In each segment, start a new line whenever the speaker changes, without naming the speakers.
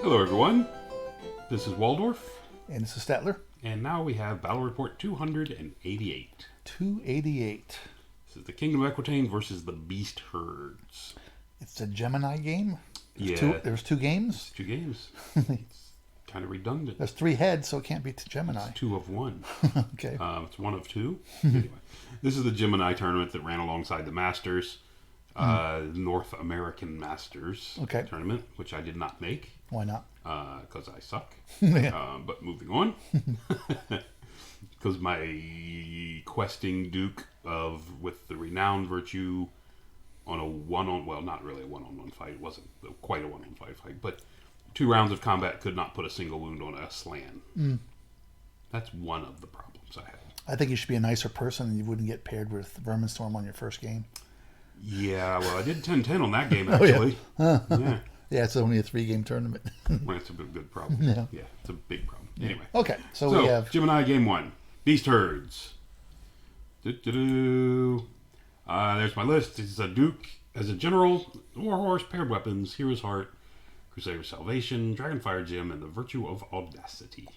Hello everyone, this is Waldorf,
And this is Statler.
and now we have Battle Report 288.
288.
This is the Kingdom of Equitaine versus the Beast Herds.
It's a Gemini game.
Yeah.
There's two games.
Two games. It's kind of redundant.
There's three heads, so it can't be Gemini.
It's two of one.
Okay.
It's one of two. Anyway, this is the Gemini tournament that ran alongside the Masters, North American Masters tournament, which I did not make.
Why not?
Because I suck.
Yeah.
But moving on. Because my questing Duke with the renowned virtue on a not really a one-on-one fight. It wasn't quite a one-on-one fight, but 2 rounds of combat could not put a single wound on a slan. That's one of the problems I had.
I think you should be a nicer person and you wouldn't get paired with Verminstorm on your first game.
Yeah, well, I did 10-10 on that game, actually. Yeah.
Yeah, it's only a 3-game tournament.
Well, it's a good problem. Yeah, it's a big problem. Anyway.
Okay, so we have...
Gemini Game 1. Beast Herds. There's my list. It's a Duke as a general, Warhorse, paired weapons, Hero's Heart, Crusader Salvation, Dragonfire Gem, and the Virtue of Audacity.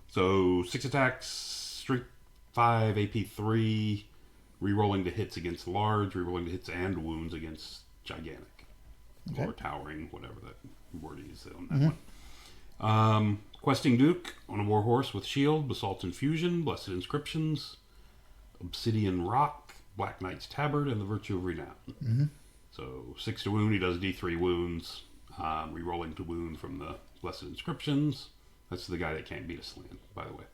So 6 attacks, Strength 5, AP 3, rerolling the hits against large, rerolling the hits and wounds against gigantic. Or towering, whatever that word is on that one. Questing Duke on a Warhorse with Shield, Basalt Infusion, Blessed Inscriptions, Obsidian Rock, Black Knight's Tabard, and the Virtue of Renown. So 6 to wound, he does D3 wounds, rerolling to wound from the Blessed Inscriptions. That's the guy that can't beat a slan, by the way.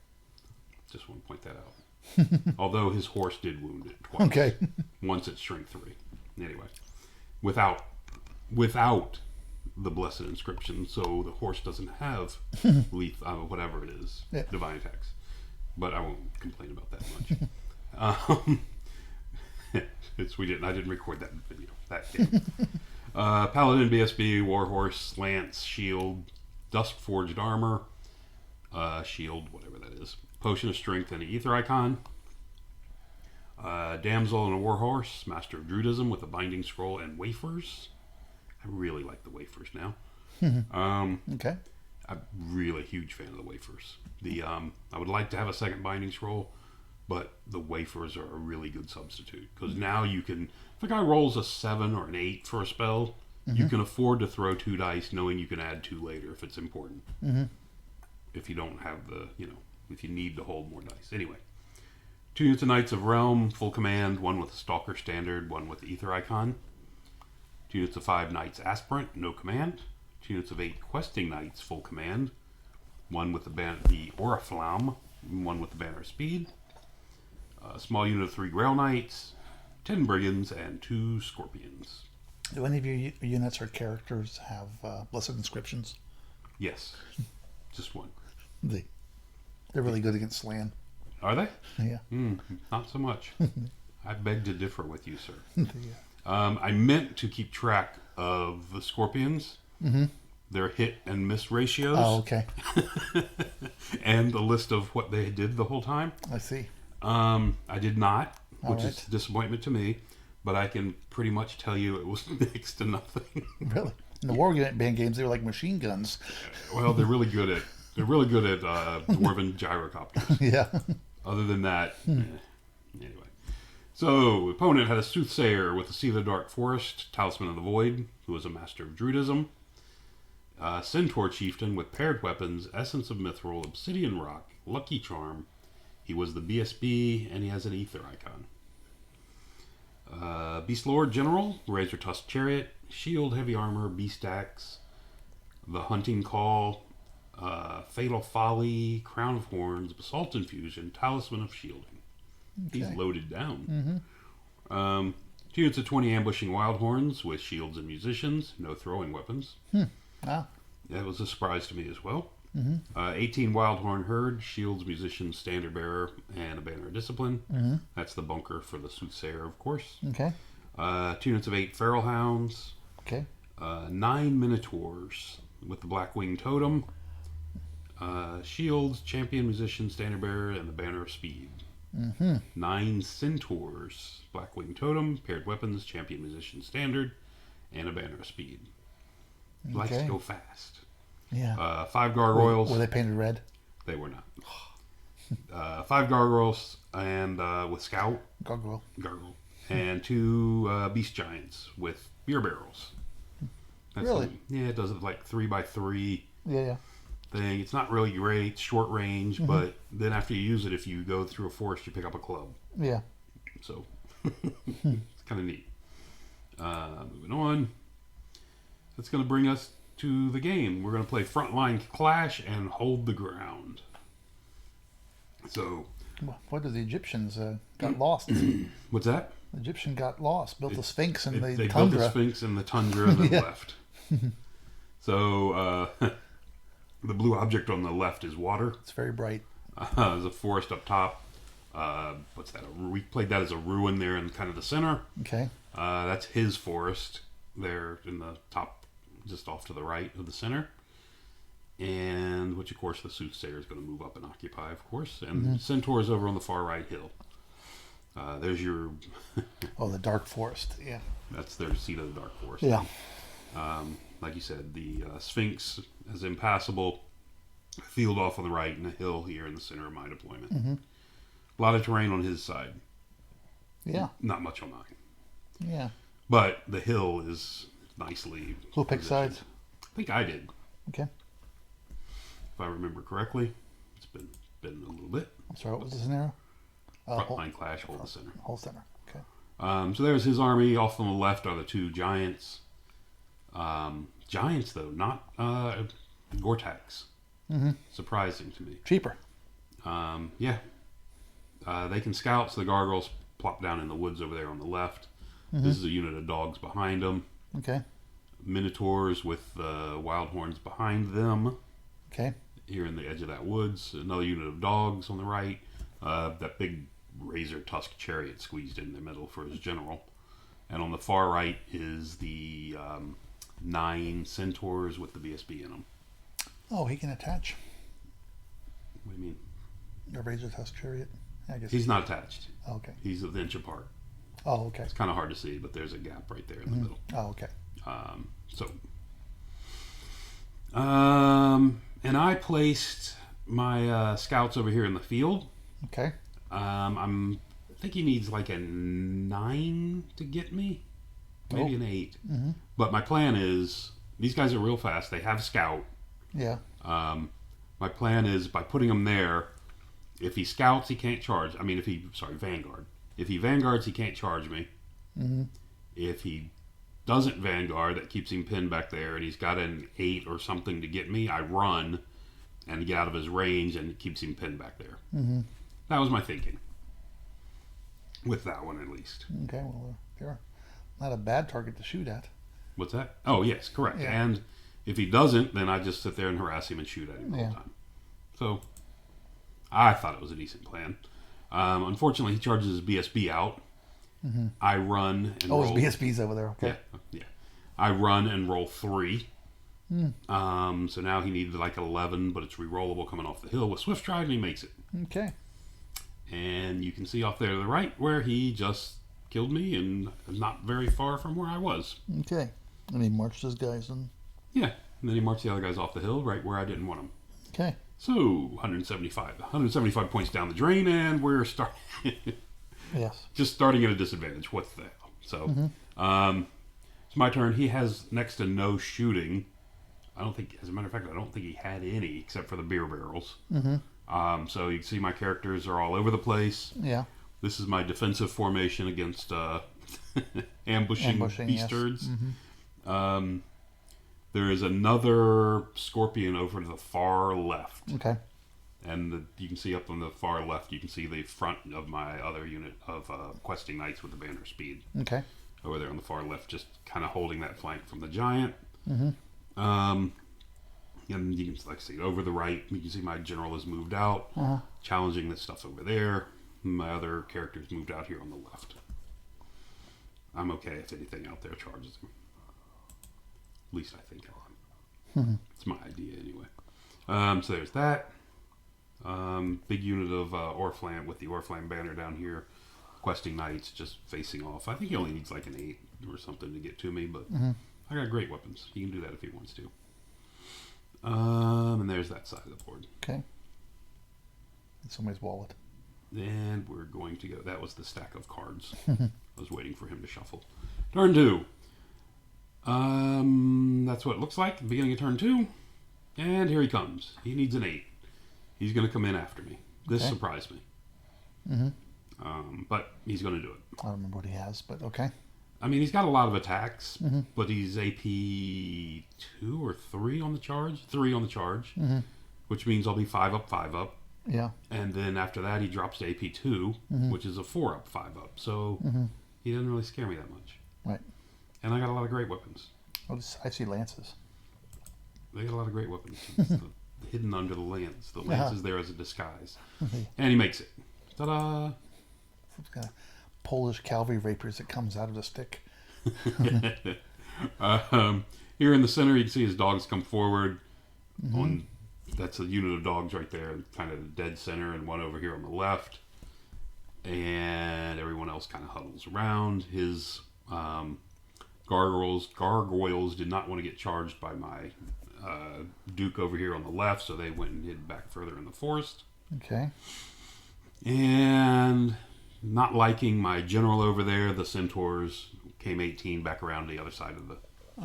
Just want to point that out. Although his horse did wound it twice.
Okay.
Once at Strength 3. Anyway, without the Blessed Inscription, so the horse doesn't have whatever it is, divine attacks. But I won't complain about that much. I didn't record that video, that game. Paladin, BSB, Warhorse, Lance, Shield, Dusk Forged Armor, Shield, whatever that is, Potion of Strength, and an Ether Icon. Damsel and a Warhorse, Master of Druidism with a Binding Scroll and Wafers. I really like the wafers now.
Okay.
I'm really a huge fan of the wafers. I would like to have a second binding scroll, but the wafers are a really good substitute. Because now you can, if a guy rolls a 7 or an 8 for a spell, you can afford to throw 2 dice knowing you can add 2 later if it's important. If you don't have if you need to hold more dice. Anyway. 2 units of Knights of Realm, full command, 1 with a Stalker Standard, 1 with the Ether Icon. 2 units of 5 Knights Aspirant, no command. 2 units of 8 Questing Knights, full command. 1 with the Oriflamme, 1 with the Banner of Speed. A small unit of 3 Grail Knights, 10 Brigands, and 2 Scorpions.
Do any of your units or characters have Blessed Inscriptions?
Yes. Just 1.
They're really good against Slan.
Are they?
Yeah.
Not so much. I beg to differ with you, sir.
Yeah.
I meant to keep track of the Scorpions, their hit and miss ratios.
Oh, okay.
And a list of what they did the whole time.
I see.
I did not, which is
right.
a disappointment to me, but I can pretty much tell you it was next to nothing.
Really? In the war band games, they were like machine guns.
Well, they're really good at dwarven gyrocopters.
Yeah.
Other than that, anyway. So, opponent had a Soothsayer with the Seal of the Dark Forest, Talisman of the Void, who was a Master of Druidism. Centaur Chieftain with paired weapons, Essence of Mithril, Obsidian Rock, Lucky Charm. He was the BSB, and he has an Ether Icon. Beast Lord General, Razor Tusk Chariot, Shield, Heavy Armor, Beast Axe, the Hunting Call, Fatal Folly, Crown of Horns, Basalt Infusion, Talisman of Shielding.
Okay.
He's loaded down. 2 units of 20 Ambushing Wildhorns with Shields and Musicians, no throwing weapons.
Wow.
That was a surprise to me as well. 18 Wildhorn Herd, Shields, Musicians, Standard Bearer, and a Banner of Discipline. That's the bunker for the Soothsayer, of course.
Okay.
2 units of 8 Feral Hounds.
Okay.
9 Minotaurs with the Blackwing Totem. Shields, Champion, Musician, Standard Bearer, and the Banner of Speed. 9 Centaurs, Blackwing Totem, paired weapons, Champion, Musician, Standard, and a Banner of Speed. Likes to go fast.
Yeah.
5 gargoyles.
Were they painted red?
They were not. 5 gargoyles and with scout.
Gargoyle.
Gargoyle. And 2 beast giants with beer barrels.
Really?
It does it like 3x3
Yeah.
thing. It's not really great, short range,
Mm-hmm.
but then after you use it, if you go through a forest, you pick up a club.
Yeah.
So it's kind of neat. Moving on. That's going to bring us to the game. We're going to play Frontline Clash and Hold the Ground. So,
What did the Egyptians got lost?
what's that?
The Egyptian got lost, built the Sphinx in the
They
tundra.
built the Sphinx in the tundra and then
Yeah.
left. So, the blue object on the left is water.
It's very bright.
There's a forest up top. What's that? We played that as a ruin there in kind of the center.
Okay.
That's his forest there in the top, just off to the right of the center. And which, of course, the soothsayer is going to move up and occupy, of course. And Centaur is over on the far right hill. There's your...
Oh, the dark forest. Yeah.
That's their seat of the dark forest.
Yeah.
Like you said, the Sphinx is impassable. Field off on the right and a hill here in the center of my deployment.
Mm-hmm.
A lot of terrain on his side.
Yeah.
Not much on mine.
Yeah.
But the hill is nicely...
Who picked
positioned.
sides?
I think I did.
Okay.
If I remember correctly. It's been a little bit.
I'm sorry, what was the scenario?
Frontline Clash, hold the center.
Whole center. Okay.
So there's his army. Off on the left are the 2 giants. Giants, though, not Gore-Tex.
Mm-hmm.
Surprising to me.
Cheaper.
Yeah. They can scout, so the gargoyles plop down in the woods over there on the left.
Mm-hmm.
This is a unit of dogs behind them.
Okay.
Minotaurs with wild horns behind them.
Okay.
Here in the edge of that woods. Another unit of dogs on the right. That big razor tusk chariot squeezed in the middle for his general. And on the far right is the 9 centaurs with the BSB in them.
Oh, he can attach
What do you mean?
a razor tusk chariot. I guess.
He's not attached.
Oh, okay.
He's an inch apart.
Oh, okay.
It's kind of hard to see, but there's a gap right there in the middle.
Oh, okay.
And I placed my scouts over here in the field.
Okay.
I think he needs like a 9 to get me, maybe an 8.
Mm-hmm.
But my plan is these guys are real fast. They have scout.
Yeah.
My plan is by putting him there. If he scouts, he can't charge. I mean, Vanguard. If he vanguards, he can't charge me.
Mm-hmm.
If he doesn't vanguard, that keeps him pinned back there, and he's got an 8 or something to get me. I run and get out of his range, and it keeps him pinned back there.
Mm-hmm.
That was my thinking. With that one, at least.
Okay. Well, they're not a bad target to shoot at.
What's that? Oh, yes, correct.
Yeah.
And if he doesn't, then I just sit there and harass him and shoot at him all the time. So, I thought it was a decent plan. Unfortunately, he charges his BSB out.
Mm-hmm.
I run and roll.
His BSB's over there. Okay.
Yeah. I run and roll 3.
Mm.
So now he needed like 11, but it's re-rollable coming off the hill with Swift Stride, and he makes it.
Okay.
And you can see off there to the right where he just killed me, and not very far from where I was.
Okay. And he marched his guys in.
Yeah. And then he marched the other guys off the hill right where I didn't want them.
Okay.
So 175 points down the drain, and we're starting.
Yes.
Just starting at a disadvantage. What the hell? So, it's my turn. He has next to no shooting. I don't think, as a matter of fact, I don't think he had any except for the beer barrels.
Mm-hmm.
So you can see my characters are all over the place.
Yeah.
This is my defensive formation against ambushing beast herds.
Yes. Mm-hmm.
There is another scorpion over to the far left.
Okay.
And you can see up on the far left, you can see the front of my other unit of questing knights with the banner speed.
Okay.
Over there on the far left, just kind of holding that flank from the giant.
Mm-hmm.
And you can, like I say, over the right, you can see my general has moved out, challenging this stuff over there. My other characters moved out here on the left. I'm okay if anything out there charges him. At least I think I am. It's my idea anyway. So there's that. Big unit of Orflam with the Orflam banner down here. Questing knights just facing off. I think he only needs like an 8 or something to get to me, but I got great weapons. He can do that if he wants to. And there's that side of the board.
Okay. In somebody's wallet.
And we're going to go. That was the stack of cards. I was waiting for him to shuffle. Turn 2. That's what it looks like at the beginning of turn 2. And here he comes. He needs an 8. He's going to come in after me. This surprised me. But he's going to do it.
I don't remember what he has, but okay.
I mean, he's got a lot of attacks, but he's AP 2 or 3 on the charge. 3 on the charge, which means I'll be 5 up, 5 up.
Yeah.
And then after that, he drops to AP 2, which is a 4 up, 5 up. So he doesn't really scare me that much.
Right.
And I got a lot of great weapons.
I see lances.
They got a lot of great weapons. Hidden under the lance. The lance is there as a disguise. And he makes it. Ta-da!
Some kind of Polish cavalry rapiers that comes out of the stick.
Here in the center, you can see his dogs come forward. That's a unit of dogs right there, kind of the dead center, and one over here on the left. And everyone else kind of huddles around. His gargoyles did not want to get charged by my Duke over here on the left, so they went and hid back further in the forest.
Okay.
And not liking my general over there, the centaurs came 18 back around the other side of the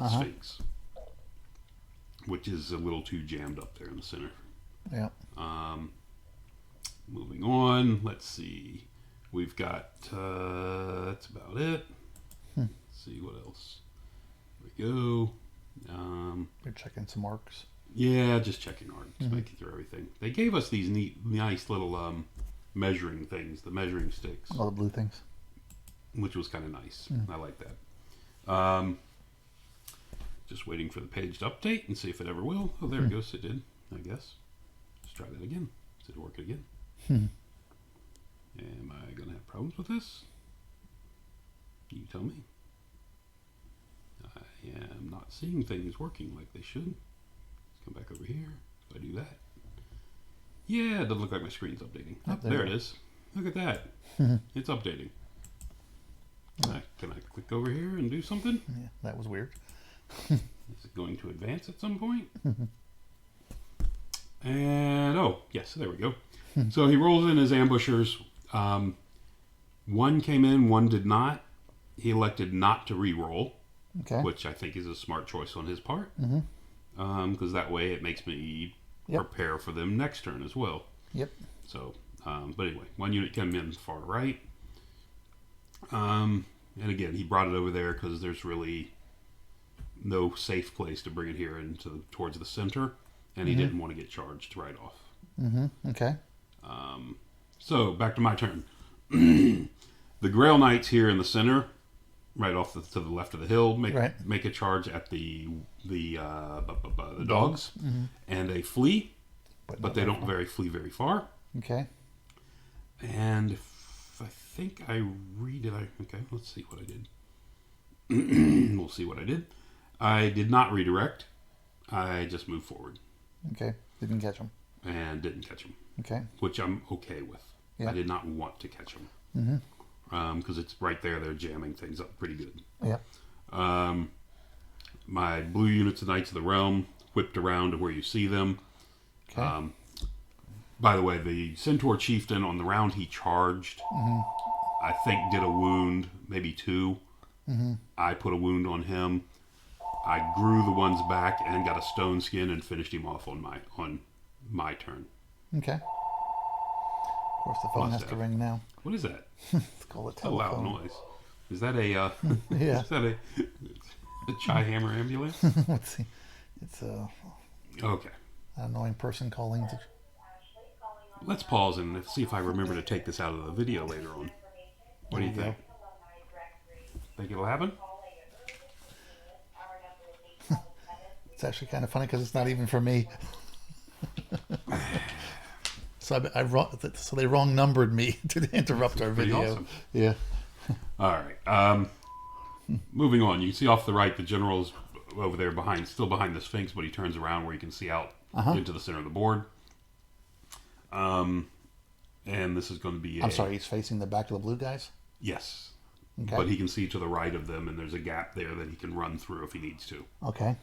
Sphinx, which is a little too jammed up there in the center.
Yeah.
Moving on, let's see. We've got, that's about it. Let's see what else. There we go.
You're checking some marks.
Yeah, just checking marks, making through everything. They gave us these nice little measuring things, the measuring sticks.
All the blue things.
Which was kind of nice. I like that. Just waiting for the page to update and see if it ever will. Oh, there it goes. It did, I guess. Let's try that again. Did it work again? Am I going to have problems with this? You tell me. I am not seeing things working like they should. Let's come back over here. If I do that. Yeah, it doesn't look like my screen's updating. Oh, there it is. Look at that. It's updating. Can I click over here and do something?
Yeah, that was weird.
Is it going to advance at some point? And, oh, yes, there we go. So he rolls in his ambushers. One came in, one did not. He elected not to re-roll, which I think is a smart choice on his part. Because that way it makes me prepare for them next turn as well.
Yep.
So, but anyway, one unit came in far right. And again, he brought it over there because there's really no safe place to bring it here towards the center, and he didn't want to get charged right off.
Okay.
So back to my turn. The Grail Knights here in the center, right off to the left of the hill, make a charge at the dogs, and they flee, but they don't flee very far.
Okay.
And I think I okay, let's see what I did. We'll see what I did. I did not redirect. I just moved forward.
Okay. Didn't catch him.
And didn't catch him.
Okay.
Which I'm okay with.
Yeah.
I did not want to catch him. Because it's right there. They're jamming things up pretty good.
Yeah.
My blue units of Knights of the Realm whipped around to where you see them.
Okay.
By the way, the Centaur Chieftain on the round he charged, I think did a wound, maybe 2. I put a wound on him. I grew the ones back and got a stone skin and finished him off on my turn.
Okay. Of course, the phone has to ring now.
What is that?
It's called a telephone.
A loud noise. Is that a
yeah?
Is that a Chai Hammer ambulance?
Let's see. It's
Okay.
an annoying person calling.
Let's pause and see if I remember to take this out of the video later on. What do you think? Think it'll happen?
It's actually kind of funny because it's not even for me. So so they wrong numbered me to interrupt our video.
Awesome.
Yeah.
All right. Moving on. You can see off the right the general's over there still behind the Sphinx, but he turns around where you can see out into the center of the board. And this is going to be
I'm sorry, he's facing the back of the blue guys?
Yes.
Okay.
But he can see to the right of them, and there's a gap there that he can run through if he needs to.
Okay.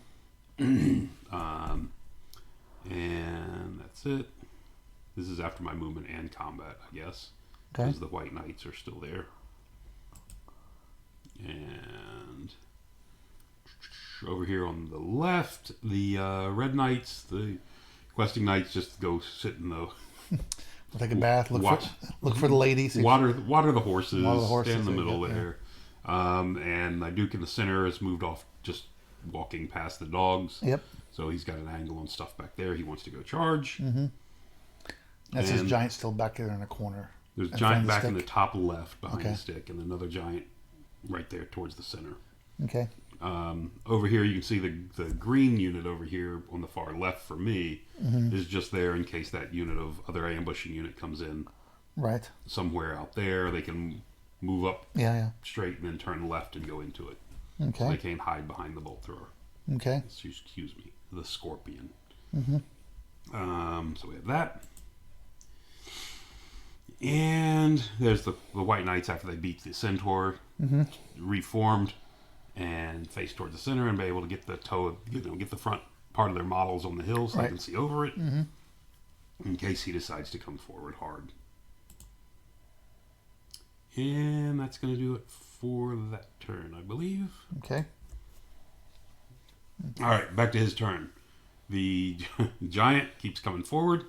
That's it. This is after my movement and combat, I guess.
Okay.
Because the white knights are still there. And over here on the left, the red knights, the questing knights, just go sit in the
Take a bath. Look for the ladies.
water the horses.
Water the horses,
Stand in the
there you
middle
go,
there. And my duke in the center has moved off, just walking past the dogs.
Yep.
So he's got an angle on stuff back there. He wants to go charge.
Mm-hmm. That's his
And
giant still back there in the corner.
There's a
in front
giant
of the
back in the
stick.
top left behind
Okay.
the stick, and another giant right there towards the center.
Okay.
Over here, you can see the green unit over here on the far left for me is just there in case that unit of other ambushing unit comes in
Right.
somewhere out there. They can move up
Yeah.
straight and then turn left and go into it.
Yeah.
So they
Okay.
can't hide behind the bolt thrower.
Okay.
Excuse me, the scorpion.
Mm-hmm.
So we have that. And there's the white knights after they beat the centaur, reformed and face towards the center and be able to get the get the front part of their models on the hill so they
Right.
can see over it in case he decides to come forward hard. And that's going to do it for that turn, I believe.
Okay.
All right, back to his turn. The giant keeps coming forward.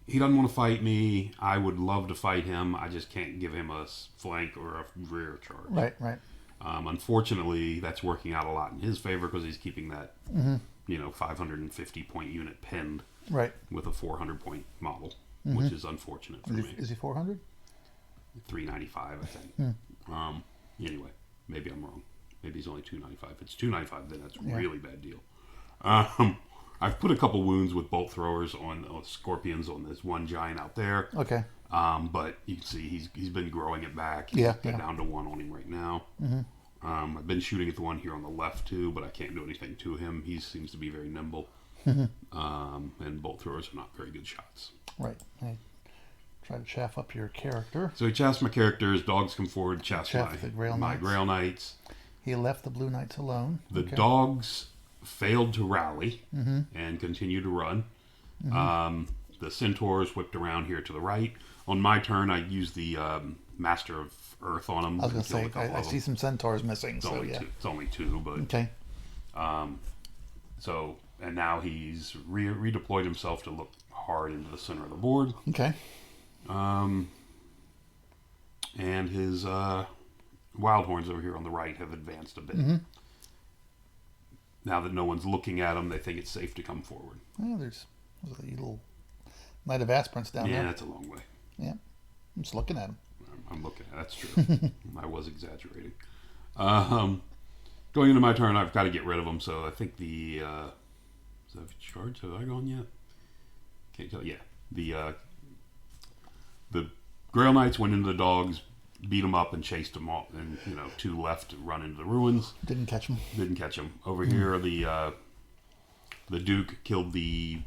He doesn't want to fight me. I would love to fight him. I just can't give him a flank or a rear charge.
Right. Right.
Unfortunately, that's working out a lot in his favor because he's keeping that 550 point unit pinned
Right.
with a 400 point model, which is unfortunate for me.
Is he 400?
395, I think. Anyway, maybe I'm wrong. Maybe he's only 295. If it's 295, then that's a really bad deal. I've put a couple wounds with bolt throwers on scorpions on this one giant out there.
Okay.
But you can see he's been growing it back.
Yeah,
Got
yeah.
down to one on him right now. I've been shooting at the one here on the left too, but I can't do anything to him. He seems to be very nimble. And bolt throwers are not very good shots.
Right. I try to chaff up your character.
So he chaffs my characters. Dogs come forward, chaff
the Grail
my
Knights.
Grail Knights.
He left the Blue Knights alone.
The
Okay.
dogs failed to rally and continue to run. The centaurs whipped around here to the right. On my turn, I used the Master of Earth on them.
I was going to say, I see some centaurs missing.
It's
So
only
yeah.
two. It's only two, but
Okay.
so and now he's redeployed himself to look hard into the center of the board.
Okay.
And his wild horns over here on the right have advanced a bit. Now that no one's looking at them, they think it's safe to come forward.
Well, there's a little Knight of Aspirants down
Yeah,
there.
that's a long way.
Yeah. I'm just looking at him.
I'm looking at that's true. I was exaggerating. Going into my turn, I've got to get rid of them. So I think the is that charge? Have I gone yet? Can't tell. Yeah, the Grail Knights went into the dogs, beat them up, and chased them all. And two left to run into the ruins.
Didn't catch him.
Didn't catch them. Over here, the Duke killed the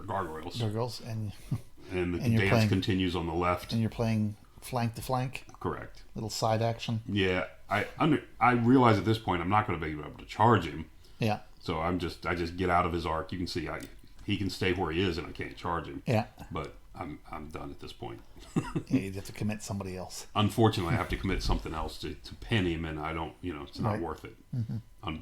gargoyles.
Gargoyles, and
And the
And you're
dance
playing-
continues on the left.
you're playing flank to flank,
Correct.
little side action.
Yeah, I realize at this point I'm not going to be able to charge him,
Yeah.
so I just get out of his arc. You can see he can stay where he is, and I can't charge him.
Yeah.
But I'm done at this point.
You have to commit somebody else.
Unfortunately, I have to commit something else to pin him, and I don't. It's not
Right.
worth it.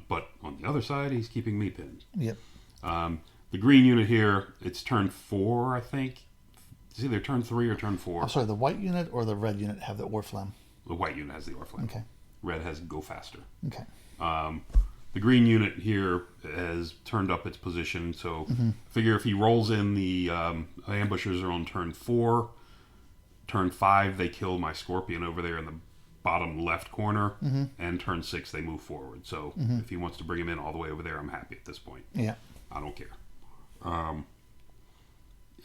But on the other side, he's keeping me pinned.
Yep.
The green unit here, it's turn 4, I think. It's either turn 3 or turn 4.
I'm sorry, the white unit or the red unit have the Oriflamme?
The white unit has the Oriflamme.
Okay.
Red has go faster.
Okay.
The green unit here has turned up its position, so figure if he rolls in, the ambushers are on turn 4. Turn 5, they kill my scorpion over there in the bottom left corner, and turn 6, they move forward. So if he wants to bring him in all the way over there, I'm happy at this point.
Yeah.
I don't care.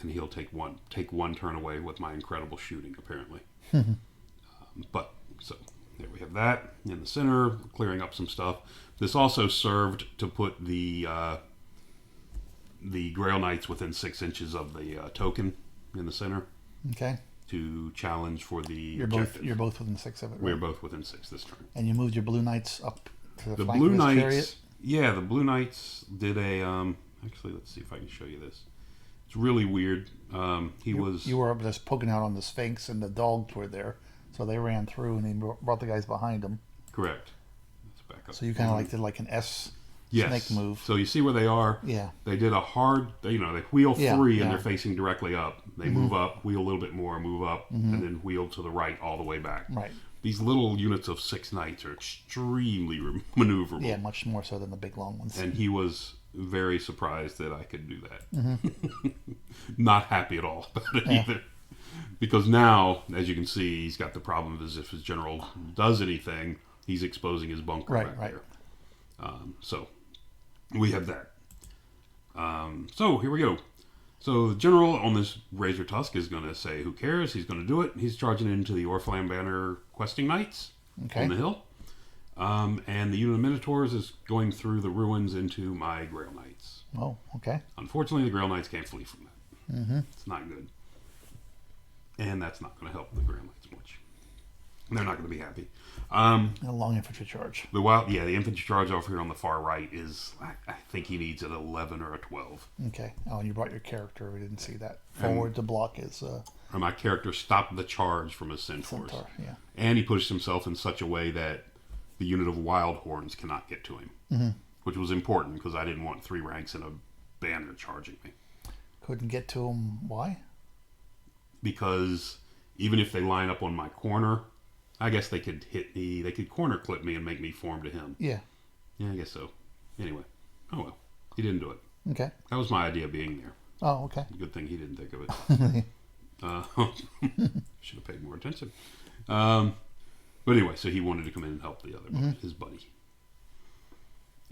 And he'll take one turn away with my incredible shooting, apparently. But so there we have that in the center, clearing up some stuff. This also served to put the Grail Knights within 6 inches of the token in the center
Okay.
to challenge for the
You're
objective.
both within 6 of it, right?
We're both within 6 this turn.
And you moved your Blue Knights up to the
The
flank
Blue
of his
Knights,
chariot?
yeah, the Blue Knights did a Actually, let's see if I can show you this. It's really weird.
You were just poking out on the Sphinx, and the dogs were there, so they ran through, and they brought the guys behind them.
Correct. Let's back up.
So you kind of did like an S
yes.
snake move.
So you see where they are?
Yeah.
They did a hard, they wheel
Yeah,
three
yeah.
and they're facing directly up. They move up, wheel a little bit more, move up, and then wheel to the right all the way back.
Right.
These little units of 6 knights are extremely maneuverable.
Yeah, much more so than the big long ones.
And he was very surprised that I could do that. Not happy at all about it either. Because now, as you can see, he's got the problem of if his general does anything, he's exposing his bunker back there. So we have that. So here we go. So the general on this Razor Tusk is going to say, who cares? He's going to do it. He's charging into the Orphan Banner questing knights on the hill. And the unit of Minotaurs is going through the ruins into my Grail Knights.
Oh, okay.
Unfortunately, the Grail Knights can't flee from that. It's not good. And that's not going to help the Grail Knights much. They're not going to be happy.
A long infantry charge.
The infantry charge over here on the far right is, I think he needs an 11 or a 12.
Okay. Oh, and you brought your character. We didn't see that. Forward to block is...
And my character stopped the charge from his centaurs.
Yeah.
And he pushed himself in such a way that the unit of Wild Horns cannot get to him. Which was important because I didn't want 3 ranks in a banner charging me.
Couldn't get to him. Why?
Because even if they line up on my corner... I guess they could hit me. They could corner clip me and make me form to him. Yeah. Yeah, I guess so. Anyway. Oh, well. He didn't do it.
Okay.
That was my idea of being there.
Oh, okay.
Good thing he didn't think of it. Should have paid more attention. But anyway, so he wanted to come in and help the other, his buddy.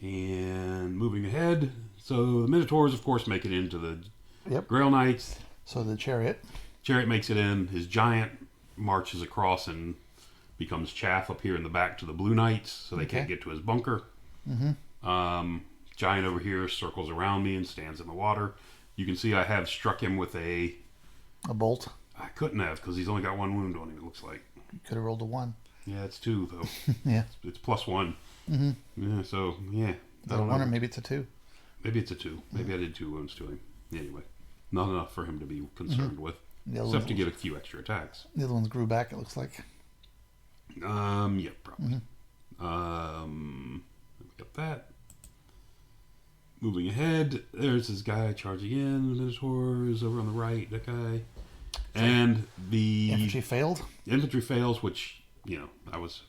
And moving ahead. So the Minotaurs, of course, make it into the Grail Knights.
So the Chariot.
Chariot makes it in. His giant marches across and becomes chaff up here in the back to the Blue Knights, so they can't get to his bunker. Giant over here circles around me and stands in the water. You can see I have struck him with a
bolt.
I couldn't have because he's only got 1 wound on him. It looks like
You could have rolled a 1.
Yeah, it's 2 though.
Yeah,
it's +1. Yeah, so yeah,
is that a 1 or maybe it's a 2?
Maybe it's a 2. Maybe I did 2 wounds to him. Anyway, not enough for him to be concerned with, except to get a few extra attacks.
The other ones grew back. It looks like.
Yeah, probably. We got that. Moving ahead, there's this guy charging in. Minotaurs over on the right. That guy, and the
Infantry failed.
Infantry fails, which that was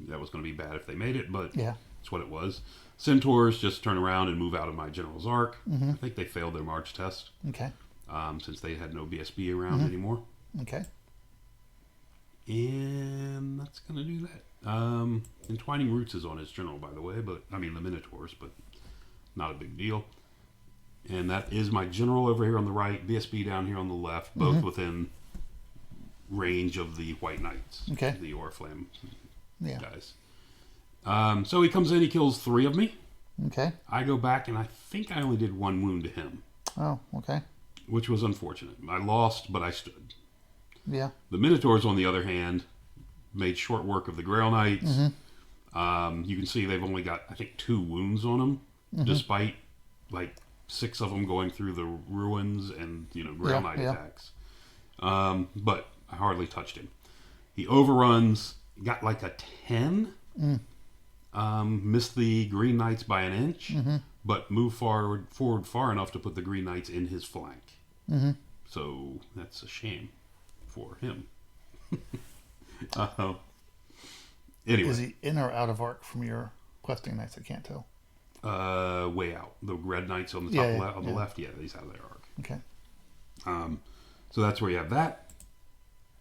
going to be bad if they made it, but that's what it was. Centaurs just turn around and move out of my general's arc. I think they failed their march test.
Okay.
Since they had no BSB around anymore.
Okay.
And that's going to do that. Entwining Roots is on his general, by the way, but I mean the Minotaurs, but not a big deal. And that is my general over here on the right, BSB down here on the left, both within range of the White Knights.
Okay.
The Oriflamme guys. So he comes in, he kills 3 of me.
Okay.
I go back, and I think I only did 1 wound to him.
Oh, okay.
Which was unfortunate. I lost, but I stood.
Yeah.
The Minotaurs, on the other hand, made short work of the Grail Knights. You can see they've only got, I think, 2 wounds on them, despite like 6 of them going through the ruins and Grail Knight attacks. But I hardly touched him. He overruns, got like a 10, missed the Green Knights by an inch, but moved forward far enough to put the Green Knights in his flank. So that's a shame for him. Anyway.
Is he in or out of arc from your questing knights? I can't tell.
Way out. The red knights on the top on the left, he's out of their arc.
Okay.
So that's where you have that.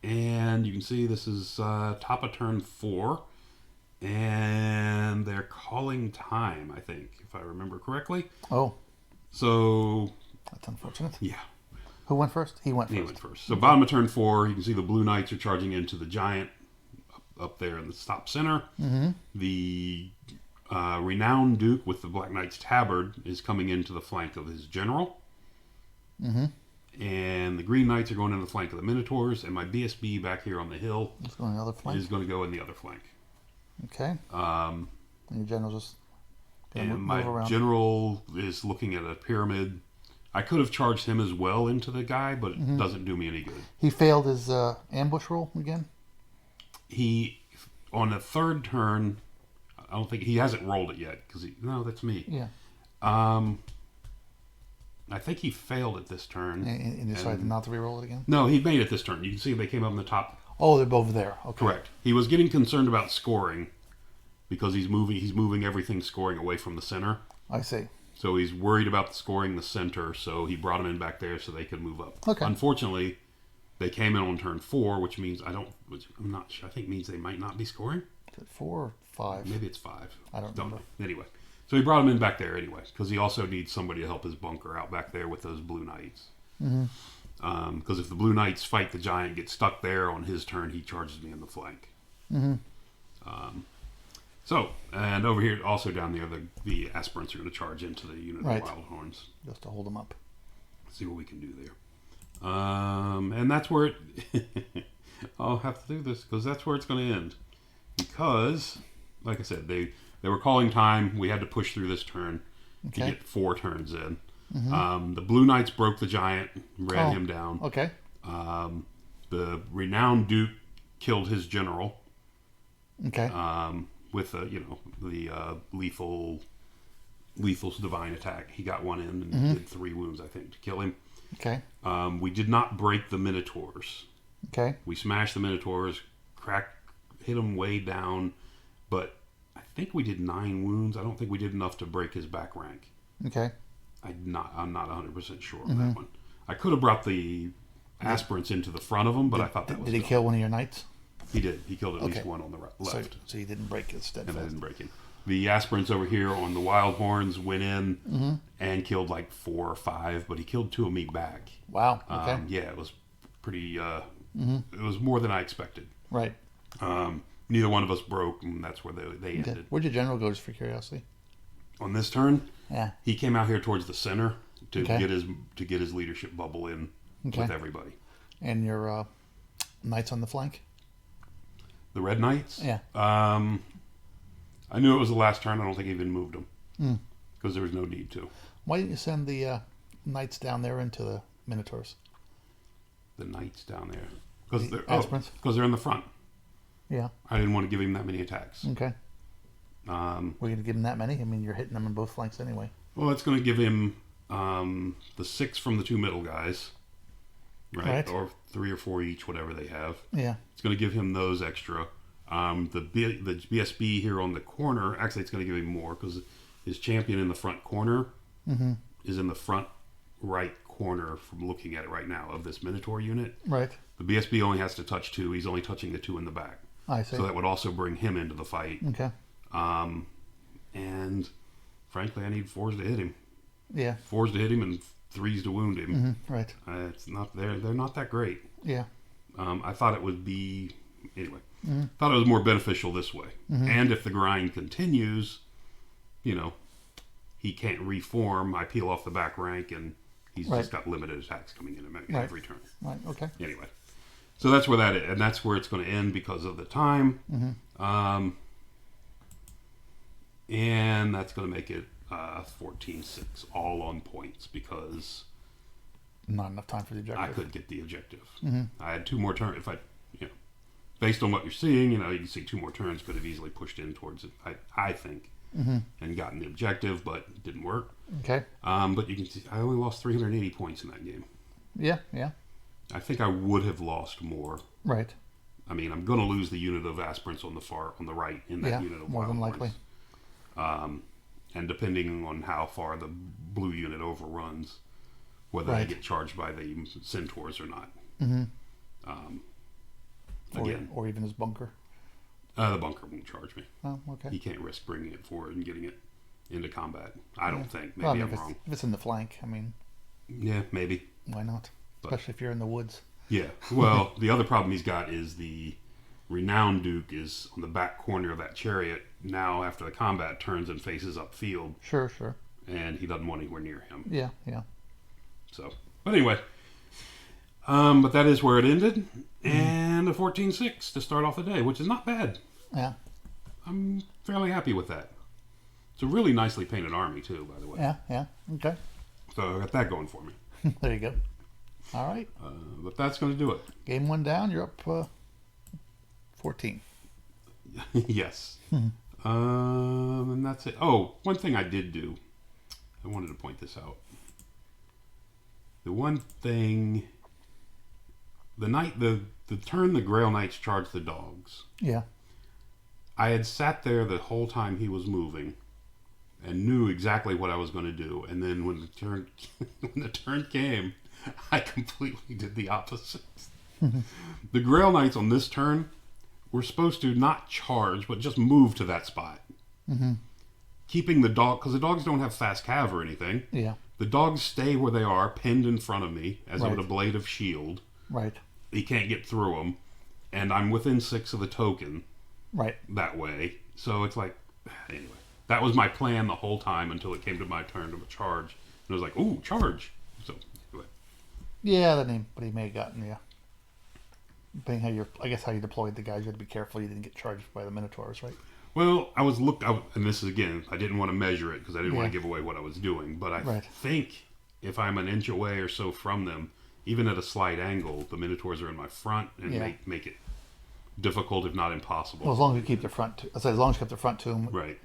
And you can see this is top of turn 4. And they're calling time, I think, if I remember correctly.
Oh.
So...
That's unfortunate.
Yeah.
Who went first? He went first.
He went first. So bottom of turn 4, you can see the Blue Knights are charging into the giant up there in the top center. The renowned Duke with the Black Knight's tabard is coming into the flank of his general. And the Green Knights are going into the flank of the Minotaurs. And my BSB back here on the hill
is going to go in the other flank.
Okay.
And your general just
And my general is looking at a pyramid. I could have charged him as well into the guy, but it doesn't do me any good.
He failed his ambush roll again?
He, on the third turn, I don't think he hasn't rolled it yet. No, that's me.
Yeah.
I think he failed it this turn.
And decided not to re-roll it again?
No, he made it this turn. You can see they came up in the top.
Oh, they're both there. Okay.
Correct. He was getting concerned about scoring because he's moving everything scoring away from the center.
I see.
So he's worried about scoring the center, so he brought him in back there so they could move up.
Okay.
Unfortunately, they came in on turn 4, which means I'm not sure. I think means they might not be scoring.
Is it 4 or 5?
Maybe it's 5.
I don't remember.
Anyway, so he brought him in back there anyway because he also needs somebody to help his bunker out back there with those blue knights. Because if the blue knights fight the giant, get stuck there on his turn, he charges me in the flank. So, and over here, also down there, the aspirants are going to charge into the unit of wild horns.
Just to hold them up.
See what we can do there. And that's where I'll have to do this because that's where it's going to end. Because, like I said, they were calling time. We had to push through this turn to get 4 turns in. The blue knights broke the giant, ran him down.
Okay.
The renowned duke killed his general.
Okay.
With the lethal divine attack. He got one in and did 3 wounds, I think, to kill him.
Okay.
We did not break the minotaurs.
Okay.
We smashed the minotaurs, hit him way down, but I think we did 9 wounds. I don't think we did enough to break his back rank.
Okay.
I'm not 100% sure on that one. I could have brought the aspirants into the front of him, but I thought that was
Did he kill one of your knights?
He did. He killed at least one on the left.
So he didn't break his steadfast.
And I didn't break him. The aspirants over here on the wild horns went in and killed like 4 or 5, but he killed 2 of me back.
Wow. Okay.
Yeah, it was pretty. It was more than I expected.
Right.
Neither one of us broke, and that's where they ended.
Where'd your general go, just for curiosity?
On this turn,
yeah,
he came out here towards the center to get his leadership bubble in with everybody.
And your knights on the flank.
The red knights?
Yeah.
I knew it was the last turn. I don't think he even moved them because there was no need to.
Why didn't you send the knights down there into the minotaurs?
The knights down there because they're in the front.
Yeah. I
didn't want to give him that many attacks.
Okay. Were you going to give him that many? I mean, you're hitting them on both flanks anyway.
Well, it's going to give him the 6 from the 2 middle guys, right? Or 3 or 4 each, whatever they have.
Yeah.
It's going to give him those extra. The BSB here on the corner, actually, it's going to give him more because his champion in the front corner is in the front right corner from looking at it right now of this Minotaur unit.
Right.
The BSB only has to touch 2. He's only touching the 2 in the back.
I see.
So that would also bring him into the fight.
Okay.
And frankly, I need 4s to hit him.
Yeah.
4s to hit him and 3s to wound him.
Right.
It's not they're not that great.
Yeah.
I thought it would be anyway. Thought it was more beneficial this way. And if the grind continues, he can't reform. I peel off the back rank, and he's just got limited attacks coming in every turn.
Right. Okay.
Anyway, so that's where that is, and that's where it's going to end because of the time. And that's going to make it 14-6, all on points because
not enough time for the objective.
I could get the objective. I had 2 more turns. If based on what you're seeing, you can see 2 more turns could have easily pushed in towards it. I think, and gotten the objective, but it didn't work.
Okay.
But you can see I only lost 380 points in that game.
Yeah. Yeah.
I think I would have lost more.
Right.
I mean, I'm going to lose the unit of aspirants on the right in that unit of
more
wild
than likely.
And depending on how far the blue unit overruns, whether they get charged by the centaurs or not. Again,
or even his bunker.
The bunker won't charge me.
Oh, okay.
He can't risk bringing it forward and getting it into combat. I don't think. Maybe I'm wrong.
If it's in the flank, I mean.
Yeah, maybe.
Why not? Especially if you're in the woods.
Yeah. Well, the other problem he's got is the renowned duke is on the back corner of that chariot now after the combat turns and faces upfield.
Sure.
And he doesn't want anywhere near him.
Yeah.
So, but anyway. But that is where it ended. And a 14-6 to start off the day, which is not bad.
Yeah.
I'm fairly happy with that. It's a really nicely painted army too, by the way.
Yeah. Okay.
So I got that going for me.
There you go. All right.
But that's going to do it.
Game 1 down. You're up 14.
Yes. And that's it. Oh, one thing I did do. I wanted to point this out. The one thing, the turn the Grail Knights charged the dogs.
Yeah.
I had sat there the whole time he was moving, and knew exactly what I was going to do. And then when the turn came, I completely did the opposite. The Grail Knights on this turn were supposed to not charge, but just move to that spot.
Mm-hmm.
Keeping the dog, because the dogs don't have fast cav or anything.
Yeah.
The dogs stay where they are, pinned in front of me, as
Right.
with a blade of shield.
Right.
He can't get through them. And I'm within 6 of the token
Right.
that way. So it's like, anyway. That was my plan the whole time until it came to my turn to charge. And I was like, ooh, charge. So, anyway.
Yeah, but he may have gotten you. Depending how you deployed the guys, you had to be careful you didn't get charged by the Minotaurs, right?
Well, and this is again, I didn't want to measure it because I didn't want to give away what I was doing. But I think if I'm an inch away or so from them, even at a slight angle, the Minotaurs are in my front and make it difficult, if not impossible.
Well, as long as you keep the front, as long as you kept the front to them,
right,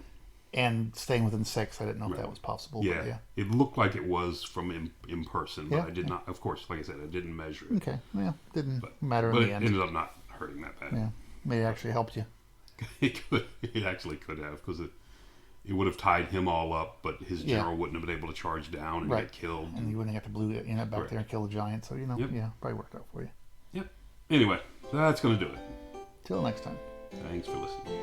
and staying within 6, I didn't know if that was possible.
Yeah.
But yeah,
It looked like it was from in person, but
Yeah,
I did not. Of course, like I said, I didn't measure it.
Okay, yeah, didn't matter
But
in
it
the end.
ended up not hurting that bad.
Yeah, may have actually helped you.
It actually could have, because it would have tied him all up, but his general wouldn't have been able to charge down and get killed.
And you wouldn't have to blue it back there and kill the giant. So probably worked out for you.
Yep. Anyway, that's going to do it.
Till next time.
Thanks for listening.